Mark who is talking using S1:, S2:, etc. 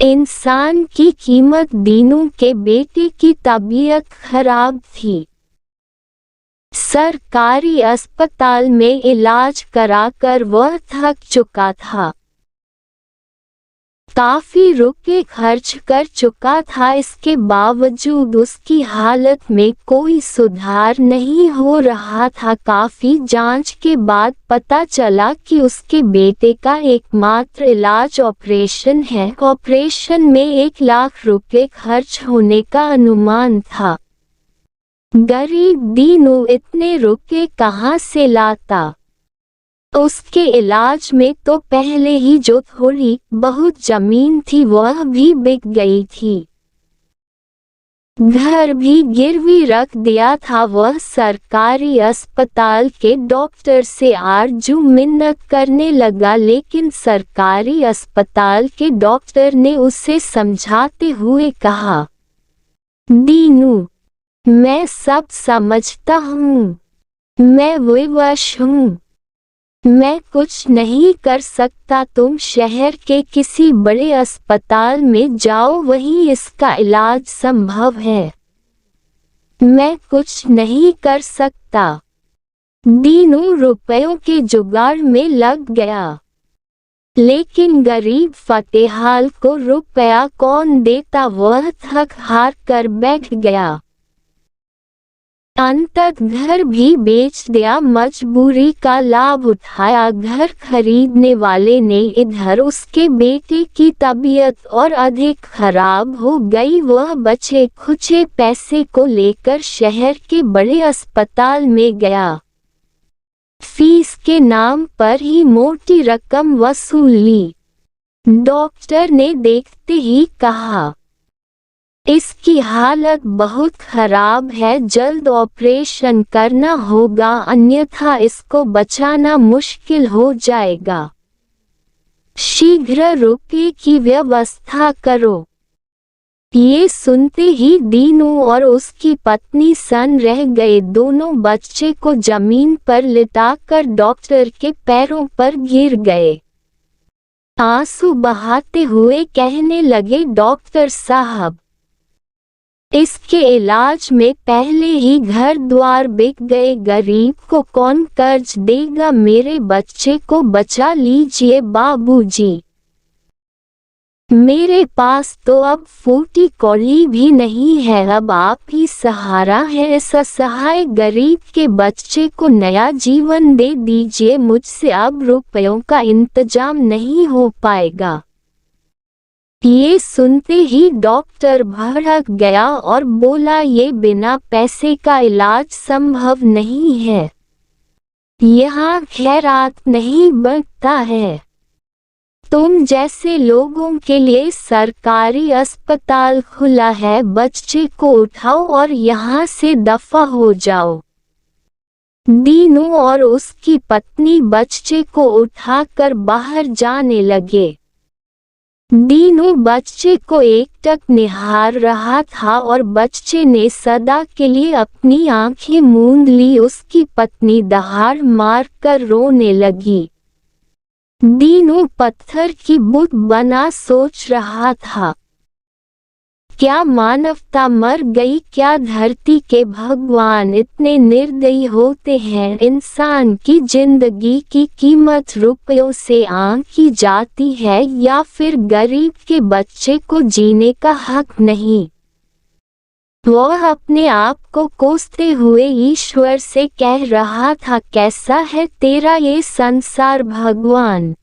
S1: इंसान की कीमत। दीनू के बेटे की तबीयत खराब थी। सरकारी अस्पताल में इलाज कराकर वह थक चुका था। काफी रुपए खर्च कर चुका था। इसके बावजूद उसकी हालत में कोई सुधार नहीं हो रहा था। काफी जांच के बाद पता चला कि उसके बेटे का एकमात्र इलाज ऑपरेशन है। ऑपरेशन में 1 लाख रुपए खर्च होने का अनुमान था। गरीब दीनू इतने रुपए कहाँ से लाता? उसके इलाज में तो पहले ही जो थोड़ी बहुत जमीन थी वह भी बिक गई थी। घर भी गिरवी रख दिया था। वह सरकारी अस्पताल के डॉक्टर से आरजू मिन्नत करने लगा, लेकिन सरकारी अस्पताल के डॉक्टर ने उसे समझाते हुए कहा, दीनू, मैं सब समझता हूँ, मैं विवश हूँ, मैं कुछ नहीं कर सकता। तुम शहर के किसी बड़े अस्पताल में जाओ, वहीं इसका इलाज संभव है। मैं कुछ नहीं कर सकता। दीनू रुपयों के जुगाड़ में लग गया, लेकिन गरीब फतेहाल को रुपया कौन देता? वह थक हार कर बैठ गया। अंततः घर भी बेच दिया, मजबूरी का लाभ उठाया। घर खरीदने वाले ने इधर उसके बेटे की तबीयत और अधिक खराब हो गई। वह बचे खुचे पैसे को लेकर शहर के बड़े अस्पताल में गया। फीस के नाम पर ही मोटी रकम वसूल ली। डॉक्टर ने देखते ही कहा, इसकी हालत बहुत खराब है, जल्द ऑपरेशन करना होगा, अन्यथा इसको बचाना मुश्किल हो जाएगा। शीघ्र रुपये की व्यवस्था करो। ये सुनते ही दीनू और उसकी पत्नी सन्न रह गए। दोनों बच्चे को जमीन पर लिटाकर डॉक्टर के पैरों पर गिर गए। आंसू बहाते हुए कहने लगे, डॉक्टर साहब, इसके इलाज में पहले ही घर द्वार बिक गए, गरीब को कौन कर्ज देगा? मेरे बच्चे को बचा लीजिए बाबूजी। मेरे पास तो अब फूटी कौड़ी भी नहीं है, अब आप ही सहारा है। इस असहाय गरीब के बच्चे को नया जीवन दे दीजिए, मुझसे अब रुपयों का इंतजाम नहीं हो पाएगा। ये सुनते ही डॉक्टर भड़क गया और बोला, ये बिना पैसे का इलाज संभव नहीं है। यहाँ खैरात नहीं बनता है। तुम जैसे लोगों के लिए सरकारी अस्पताल खुला है, बच्चे को उठाओ और यहाँ से दफा हो जाओ। दीनू और उसकी पत्नी बच्चे को उठाकर बाहर जाने लगे। दीनू बच्चे को एकटक निहार रहा था और बच्चे ने सदा के लिए अपनी आंखें मूंद ली। उसकी पत्नी दहाड़ मारकर रोने लगी। दीनू पत्थर की बुत बना सोच रहा था, क्या मानवता मर गई? क्या धरती के भगवान इतने निर्दयी होते हैं? इंसान की जिंदगी की कीमत रुपयों से आंकी जाती है, या फिर गरीब के बच्चे को जीने का हक नहीं? वह अपने आप को कोसते हुए ईश्वर से कह रहा था, कैसा है तेरा ये संसार भगवान?